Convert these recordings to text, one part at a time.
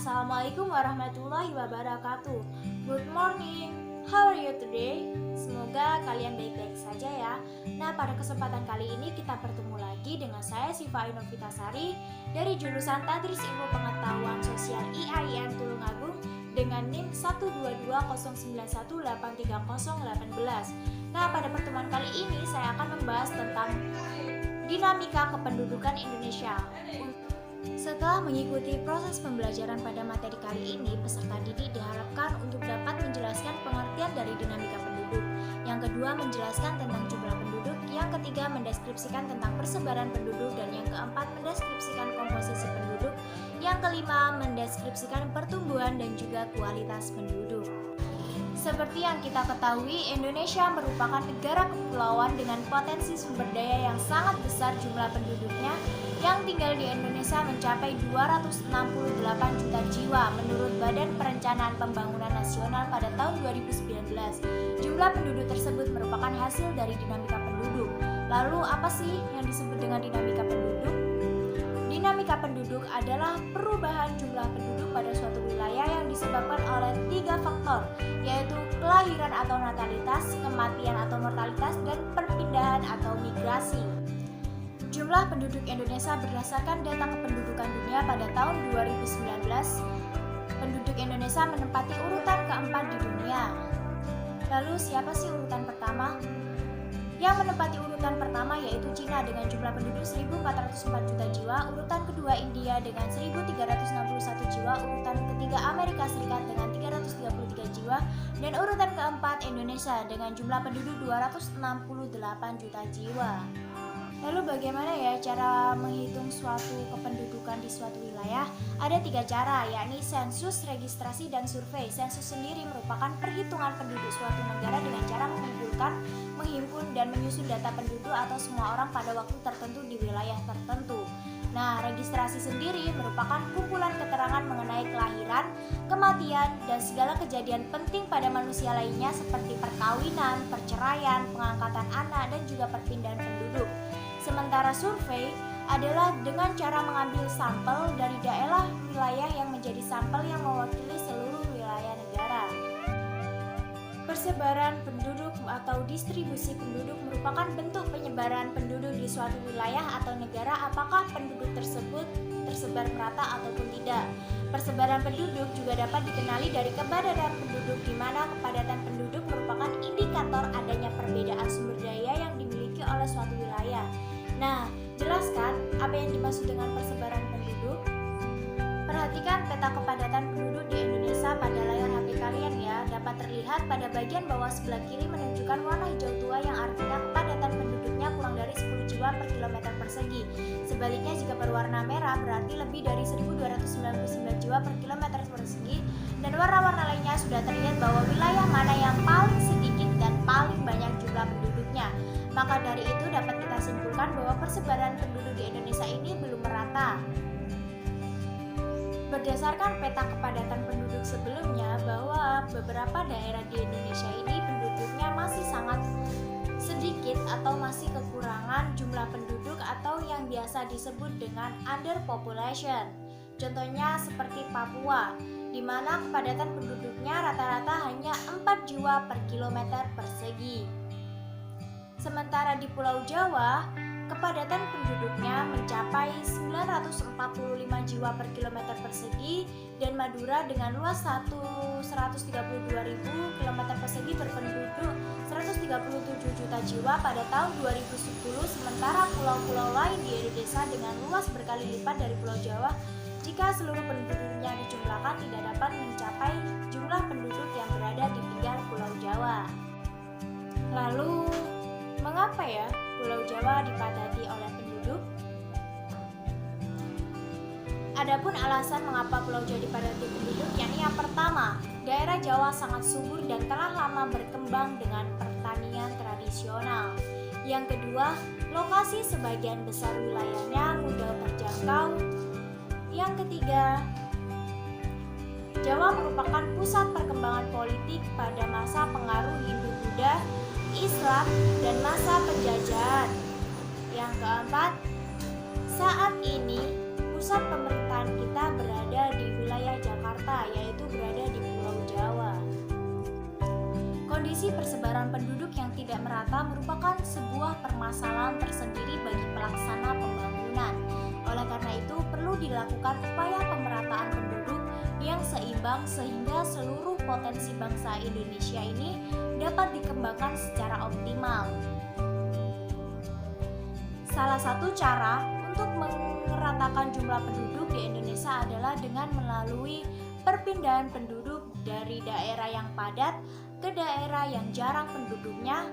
Assalamualaikum warahmatullahi wabarakatuh. Good morning, how are you today? Semoga kalian baik-baik saja ya. Nah, pada kesempatan kali ini kita bertemu lagi dengan saya Siva Inovitasari dari jurusan Tadris Ilmu Pengetahuan Sosial IAIN Tulungagung dengan NIM 12209183018. Nah, pada pertemuan kali ini saya akan membahas tentang dinamika kependudukan Indonesia. Setelah mengikuti proses pembelajaran pada materi kali ini, peserta didik diharapkan untuk dapat menjelaskan pengertian dari dinamika penduduk. Yang kedua, menjelaskan tentang jumlah penduduk. Yang ketiga, mendeskripsikan tentang persebaran penduduk. Dan yang keempat, mendeskripsikan komposisi penduduk. Yang kelima, mendeskripsikan pertumbuhan dan juga kualitas penduduk. Seperti yang kita ketahui, Indonesia merupakan negara kepulauan dengan potensi sumber daya yang sangat besar. Jumlah penduduknya yang tinggal di Indonesia mencapai 268 juta jiwa menurut Badan Perencanaan Pembangunan Nasional pada tahun 2019. Jumlah penduduk tersebut merupakan hasil dari dinamika penduduk. Lalu apa sih yang disebut dengan dinamika penduduk? Dinamika penduduk adalah perubahan jumlah penduduk pada suatu wilayah yang disebabkan oleh 3 faktor, yaitu kelahiran atau natalitas, kematian atau mortalitas, dan perpindahan atau migrasi. Jumlah penduduk Indonesia berdasarkan data kependudukan dunia pada tahun 2019, penduduk Indonesia menempati urutan keempat di dunia. Lalu siapa sih urutan pertama? Yang menempati urutan pertama yaitu Cina dengan jumlah penduduk 1.404 juta jiwa, urutan kedua India dengan 1.361 jiwa, urutan ketiga Amerika Serikat dengan 333 jiwa, dan urutan keempat Indonesia dengan jumlah penduduk 268 juta jiwa. Lalu bagaimana ya cara menghitung suatu kependudukan di suatu wilayah? Ada 3 cara, yakni sensus, registrasi, dan survei. Sensus sendiri merupakan perhitungan penduduk suatu negara dengan cara mengumpulkan, menghimpun, dan menyusun data penduduk atau semua orang pada waktu tertentu di wilayah tertentu. Nah, registrasi sendiri merupakan kumpulan keterangan mengenai kelahiran, kematian, dan segala kejadian penting pada manusia lainnya seperti perkawinan, perceraian, pengangkatan anak, dan juga perpindahan penduduk. Sementara survei adalah dengan cara mengambil sampel dari daerah wilayah yang menjadi sampel yang mewakili seluruh wilayah negara. Persebaran penduduk atau distribusi penduduk merupakan bentuk penyebaran penduduk di suatu wilayah atau negara, apakah penduduk tersebut tersebar merata ataupun tidak. Persebaran penduduk juga dapat dikenali dari kepadatan penduduk, di mana kepadatan penduduk merupakan indikator adanya perbedaan sumber daya yang dimiliki oleh suatu wilayah. Nah, jelaskan apa yang dimaksud dengan persebaran penduduk. Perhatikan peta kepadatan penduduk di Indonesia pada layar HP kalian ya. Dapat terlihat pada bagian bawah sebelah kiri menunjukkan warna hijau tua yang artinya kepadatan penduduknya kurang dari 10 jiwa per kilometer persegi. Sebaliknya jika berwarna merah berarti lebih dari 1.299 jiwa per kilometer persegi, dan warna-warna lainnya sudah terlihat bahwa wilayah mana yang paling sedikit dan paling banyak jumlah penduduknya. Maka dari itu dapat kita simpulkan bahwa persebaran penduduk di Indonesia ini belum merata. Berdasarkan peta kepadatan penduduk sebelumnya, bahwa beberapa daerah di Indonesia ini penduduknya masih sangat sedikit atau masih kekurangan jumlah penduduk atau yang biasa disebut dengan underpopulation. Contohnya seperti Papua, di mana kepadatan penduduknya rata-rata hanya 4 jiwa per kilometer persegi. Sementara di Pulau Jawa, kepadatan penduduknya mencapai 945 jiwa per kilometer persegi, dan Madura dengan luas 132.000 km persegi berpenduduk 137 juta jiwa pada tahun 2010, sementara pulau-pulau lain di Indonesia dengan luas berkali lipat dari Pulau Jawa, jika seluruh penduduknya dijumlahkan tidak dapat mencapai jumlah penduduk yang berada di pinggir Pulau Jawa. Lalu, mengapa ya Pulau Jawa dipadati oleh penduduk? Adapun alasan mengapa Pulau Jawa dipadati penduduk, yakni yang pertama, daerah Jawa sangat subur dan telah lama berkembang dengan pertanian tradisional. Yang kedua, lokasi sebagian besar wilayahnya mudah terjangkau. Yang ketiga, Jawa merupakan pusat perkembangan politik pada masa pengaruh Hindu-Buddha, Islam, dan masa penjajahan. Yang keempat, saat ini pusat pemerintahan kita berada di wilayah Jakarta. Kondisi persebaran penduduk yang tidak merata merupakan sebuah permasalahan tersendiri bagi pelaksana pembangunan. Oleh karena itu, perlu dilakukan upaya pemerataan penduduk yang seimbang sehingga seluruh potensi bangsa Indonesia ini dapat dikembangkan secara optimal. Salah satu cara untuk meratakan jumlah penduduk di Indonesia adalah dengan melalui perpindahan penduduk dari daerah yang padat ke daerah yang jarang penduduknya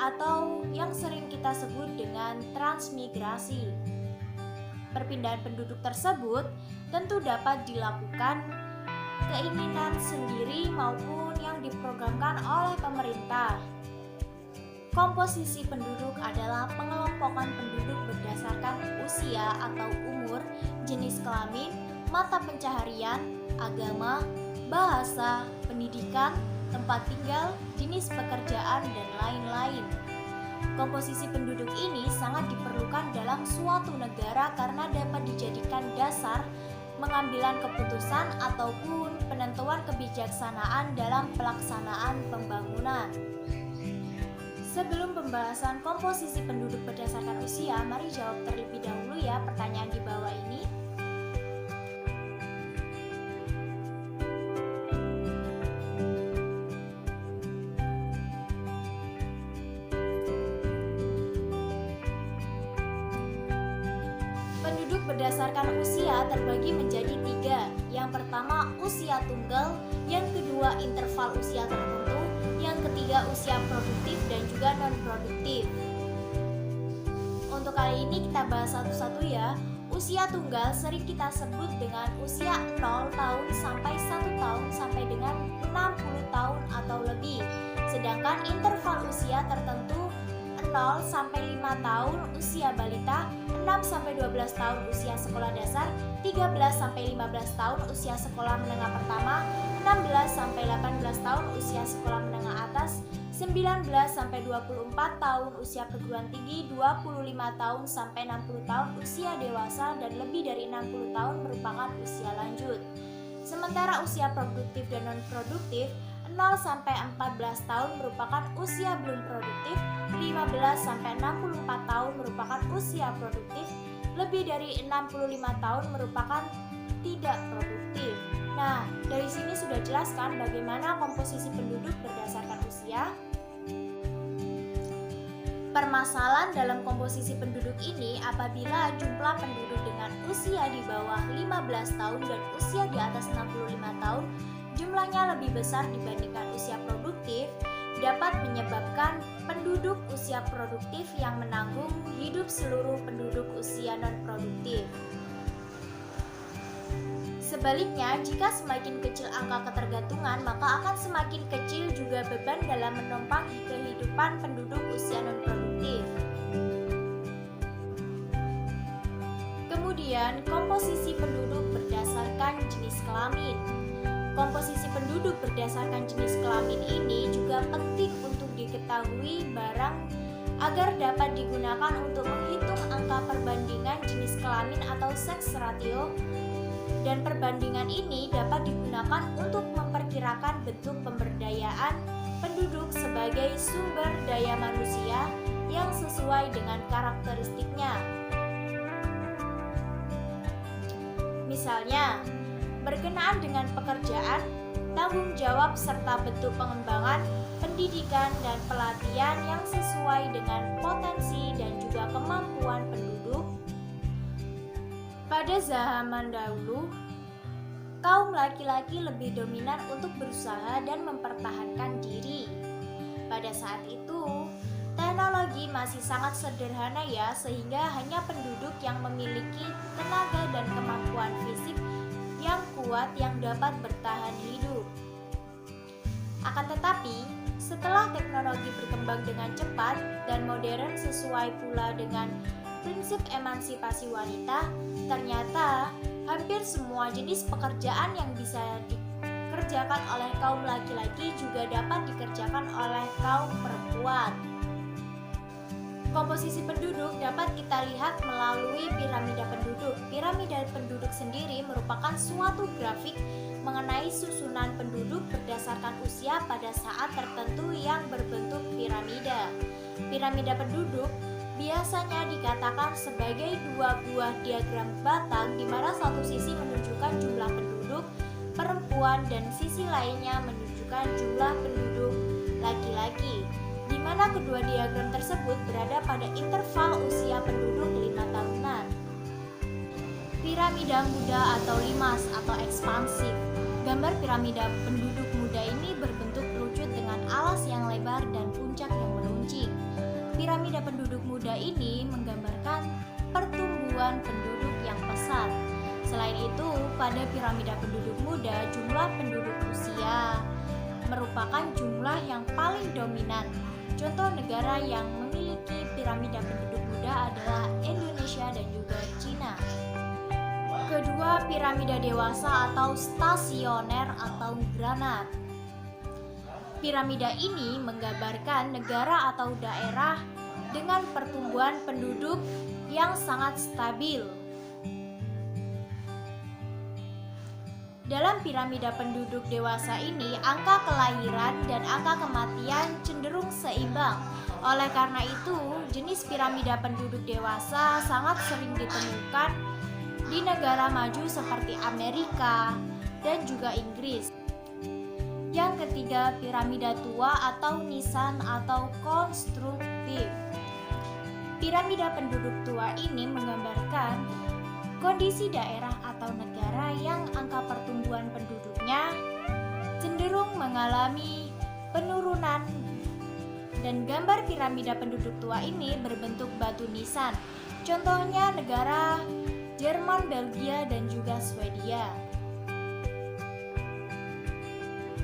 atau yang sering kita sebut dengan transmigrasi. Perpindahan penduduk tersebut tentu dapat dilakukan keinginan sendiri maupun yang diprogramkan oleh pemerintah. Komposisi penduduk adalah pengelompokan penduduk berdasarkan usia atau umur, jenis kelamin, mata pencaharian, agama, bahasa, pendidikan, tempat tinggal, jenis pekerjaan, dan lain-lain. Komposisi penduduk ini sangat diperlukan dalam suatu negara karena dapat dijadikan dasar pengambilan keputusan ataupun penentuan kebijaksanaan dalam pelaksanaan pembangunan. Sebelum pembahasan komposisi penduduk berdasarkan usia, mari jawab terlebih dahulu ya pertanyaan di bawah ini. Penduduk berdasarkan usia terbagi menjadi 3. Yang pertama usia tunggal, yang kedua interval usia tertentu, yang ketiga usia produktif dan juga non-produktif. Untuk kali ini kita bahas satu-satu ya. Usia tunggal sering kita sebut dengan usia 0 tahun sampai 1 tahun sampai dengan 60 tahun atau lebih. Sedangkan interval usia tertentu 0 sampai 5 tahun usia balita, 6 sampai 12 tahun usia sekolah dasar, 13 sampai 15 tahun usia sekolah menengah pertama, 16 sampai 18 tahun usia sekolah menengah atas, 19 sampai 24 tahun usia perguruan tinggi, 25 tahun sampai 60 tahun usia dewasa, dan lebih dari 60 tahun merupakan usia lanjut. Sementara usia produktif dan non-produktif 0 sampai 14 tahun merupakan usia belum produktif, 15 sampai 64 tahun merupakan usia produktif, lebih dari 65 tahun merupakan tidak produktif. Nah, dari sini sudah jelaskan bagaimana komposisi penduduk berdasarkan usia. Permasalahan dalam komposisi penduduk ini apabila jumlah penduduk dengan usia di bawah 15 tahun dan usia di atas 65 tahun jumlahnya lebih besar dibandingkan usia produktif, dapat menyebabkan penduduk usia produktif yang menanggung hidup seluruh penduduk usia non-produktif. Sebaliknya, jika semakin kecil angka ketergantungan, maka akan semakin kecil juga beban dalam menopang kehidupan penduduk usia non-produktif. Kemudian, komposisi penduduk berdasarkan jenis kelamin. Komposisi penduduk berdasarkan jenis kelamin ini juga penting untuk diketahui agar dapat digunakan untuk menghitung angka perbandingan jenis kelamin atau sex ratio, dan perbandingan ini dapat digunakan untuk memperkirakan bentuk pemberdayaan penduduk sebagai sumber daya manusia yang sesuai dengan karakteristiknya. Misalnya, berkenaan dengan pekerjaan, tanggung jawab serta bentuk pengembangan, pendidikan dan pelatihan yang sesuai dengan potensi dan juga kemampuan penduduk. Pada zaman dahulu, kaum laki-laki lebih dominan untuk berusaha dan mempertahankan diri. Pada saat itu, teknologi masih sangat sederhana ya, sehingga hanya penduduk yang memiliki tenaga dan kemampuan fisik yang kuat yang dapat bertahan hidup. Akan tetapi, setelah teknologi berkembang dengan cepat dan modern sesuai pula dengan prinsip emansipasi wanita, ternyata hampir semua jenis pekerjaan yang bisa dikerjakan oleh kaum laki-laki juga dapat dikerjakan oleh kaum perempuan. Komposisi penduduk dapat kita lihat melalui piramida penduduk. Piramida penduduk sendiri merupakan suatu grafik mengenai susunan penduduk berdasarkan usia pada saat tertentu yang berbentuk piramida. Piramida penduduk biasanya dikatakan sebagai dua buah diagram batang di mana satu sisi menunjukkan jumlah penduduk perempuan dan sisi lainnya menunjukkan jumlah penduduk laki-laki, di mana kedua diagram tersebut berada pada interval usia penduduk 5 tahunan. Piramida muda atau limas atau ekspansif. Gambar piramida penduduk muda ini berbentuk kerucut dengan alas yang lebar dan puncak yang meruncing. Piramida penduduk muda ini menggambarkan pertumbuhan penduduk yang pesat. Selain itu, pada piramida penduduk muda, jumlah penduduk usia merupakan jumlah yang paling dominan. Contoh negara yang memiliki piramida penduduk muda adalah Indonesia dan juga Cina. Kedua, piramida dewasa atau stasioner atau granat. Piramida ini menggambarkan negara atau daerah dengan pertumbuhan penduduk yang sangat stabil. Dalam piramida penduduk dewasa ini, angka kelahiran dan angka kematian cenderung seimbang. Oleh karena itu, jenis piramida penduduk dewasa sangat sering ditemukan di negara maju seperti Amerika dan juga Inggris. Yang ketiga, piramida tua atau nisan atau konstruktif. Piramida penduduk tua ini menggambarkan kondisi daerah atau negara yang angka pertumbuhan penduduknya cenderung mengalami penurunan, dan gambar piramida penduduk tua ini berbentuk batu nisan. Contohnya negara Jerman, Belgia, dan juga Swedia.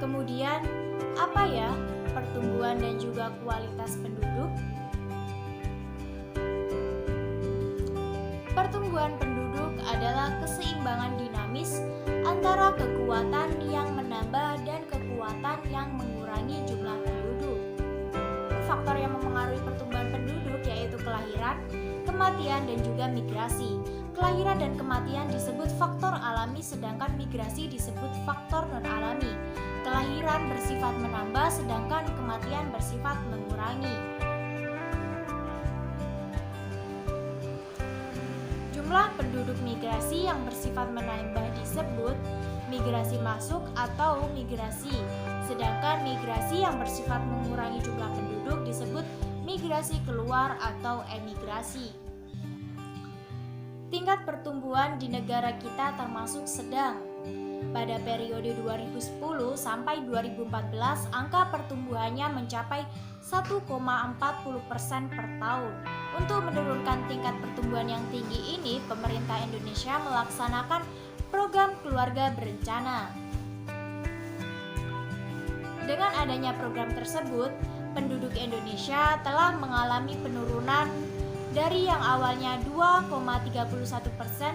Kemudian, apa ya pertumbuhan dan juga kualitas penduduk? Pertumbuhan penduduk adalah keseimbangan dinamis antara kekuatan yang menambah dan kekuatan yang mengurangi jumlah penduduk. Faktor yang mempengaruhi pertumbuhan penduduk yaitu kelahiran, kematian, dan juga migrasi. Kelahiran dan kematian disebut faktor alami, sedangkan migrasi disebut faktor non-alami. Kelahiran bersifat menambah, sedangkan kematian bersifat mengurangi. Jumlah penduduk migrasi yang bersifat menambah disebut migrasi masuk atau migrasi, sedangkan migrasi yang bersifat mengurangi jumlah penduduk disebut migrasi keluar atau emigrasi. Tingkat pertumbuhan di negara kita termasuk sedang. Pada periode 2010 sampai 2014, angka pertumbuhannya mencapai 1,40% per tahun. Untuk menurunkan tingkat pertumbuhan yang tinggi ini, pemerintah Indonesia melaksanakan program keluarga berencana. Dengan adanya program tersebut, penduduk Indonesia telah mengalami penurunan dari yang awalnya 2,31%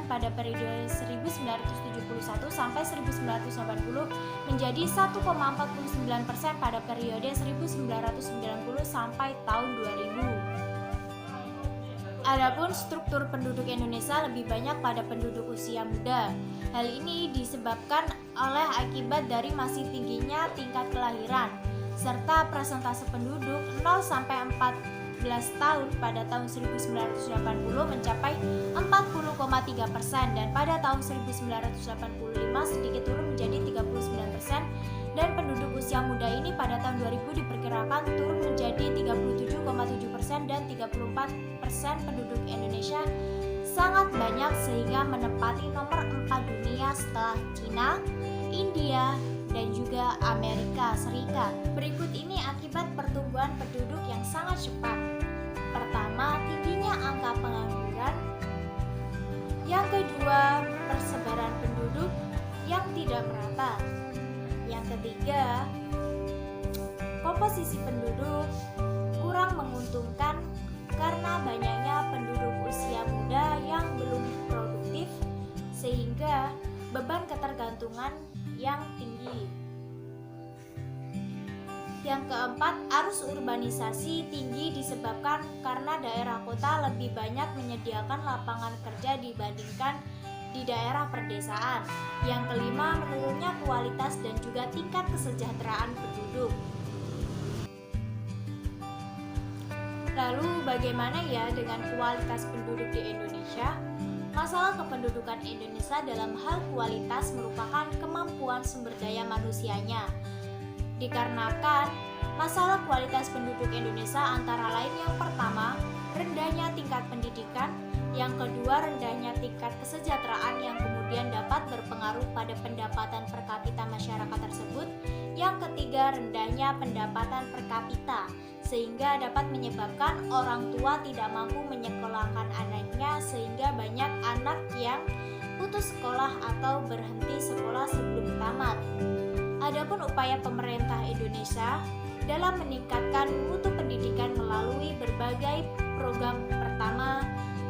pada periode 1971 sampai 1980 menjadi 1,49% pada periode 1990 sampai tahun 2000. Adapun struktur penduduk Indonesia lebih banyak pada penduduk usia muda. Hal ini disebabkan oleh akibat dari masih tingginya tingkat kelahiran serta persentase penduduk 0 sampai 14 tahun pada tahun 1980 mencapai 40,3% dan pada tahun 1985 sedikit turun menjadi 39%, dan penduduk usia muda ini pada tahun 2000 diperkirakan turun menjadi 37,7% dan 34% penduduk Indonesia sangat banyak sehingga menempati nomor 4 dunia setelah Cina, India, dan juga Amerika Serikat. Berikut ini akibat pertumbuhan penduduk yang sangat cepat. Pertama, tingginya angka pengangguran. Yang kedua, persebaran penduduk yang tidak merata. Yang ketiga, komposisi penduduk kurang menguntungkan karena banyaknya penduduk usia muda yang belum produktif sehingga beban ketergantungan yang tinggi. Yang keempat, arus urbanisasi tinggi disebabkan karena daerah kota lebih banyak menyediakan lapangan kerja dibandingkan di daerah perdesaan. Yang kelima, menurunnya kualitas dan juga tingkat kesejahteraan penduduk. Lalu bagaimana ya dengan kualitas penduduk di Indonesia? Masalah kependudukan Indonesia dalam hal kualitas merupakan kemampuan sumber daya manusianya. Dikarenakan masalah kualitas penduduk Indonesia antara lain yang pertama, rendahnya tingkat pendidikan, yang kedua rendahnya tingkat kesejahteraan yang kemudian dapat berpengaruh pada pendapatan per kapita masyarakat tersebut, yang ketiga rendahnya pendapatan per kapita sehingga dapat menyebabkan orang tua tidak mampu menyekolahkan anaknya sehingga banyak anak yang putus sekolah atau berhenti sekolah sebelum tamat. Adapun upaya pemerintah Indonesia dalam meningkatkan mutu pendidikan melalui berbagai program, pertama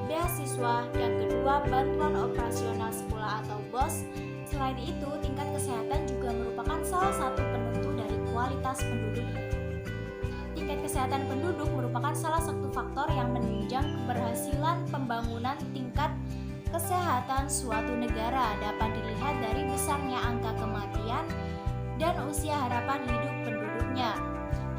beasiswa, yang kedua bantuan operasional sekolah atau BOS. Selain itu, tingkat kesehatan juga merupakan salah satu penentu dari kualitas penduduk. Tingkat kesehatan penduduk merupakan salah satu faktor yang menunjang keberhasilan pembangunan. Tingkat kesehatan suatu negara dapat dilihat dari besarnya angka kematian dan usia harapan hidup penduduknya.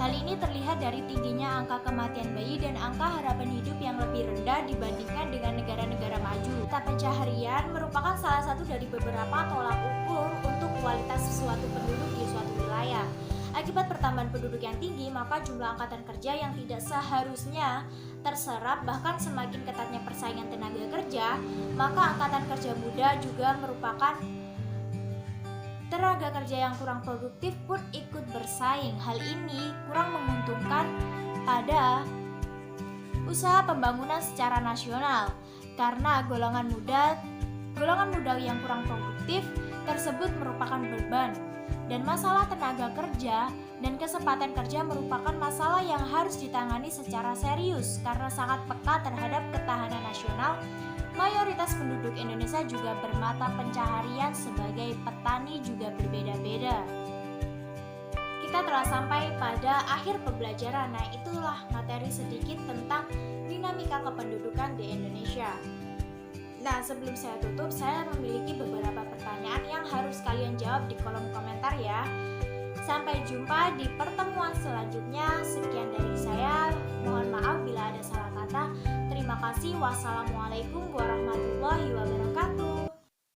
Hal ini terlihat dari tingginya angka kematian bayi dan angka harapan hidup yang lebih rendah dibandingkan dengan negara-negara maju. Pencaharian merupakan salah satu dari beberapa tolak ukur untuk kualitas suatu penduduk di suatu wilayah. Akibat pertambahan penduduk yang tinggi, maka jumlah angkatan kerja yang tidak seharusnya terserap, bahkan semakin ketatnya persaingan tenaga kerja, maka angkatan kerja muda juga merupakan tenaga kerja yang kurang produktif pun ikut bersaing. Hal ini kurang menguntungkan pada usaha pembangunan secara nasional karena golongan muda yang kurang produktif tersebut merupakan beban. Dan masalah tenaga kerja dan kesempatan kerja merupakan masalah yang harus ditangani secara serius karena sangat peka terhadap ketahanan nasional. Mayoritas penduduk Indonesia juga bermata pencaharian sebagai petani juga berbeda-beda. Kita telah sampai pada akhir pembelajaran. Nah, itulah materi sedikit tentang dinamika kependudukan di Indonesia. Nah, sebelum saya tutup, saya memiliki beberapa pertanyaan yang harus kalian jawab di kolom komentar ya. Sampai jumpa di pertemuan selanjutnya. Sekian dari saya. Mohon maaf bila ada salah kata. Terima kasih. Wassalamualaikum warahmatullahi wabarakatuh.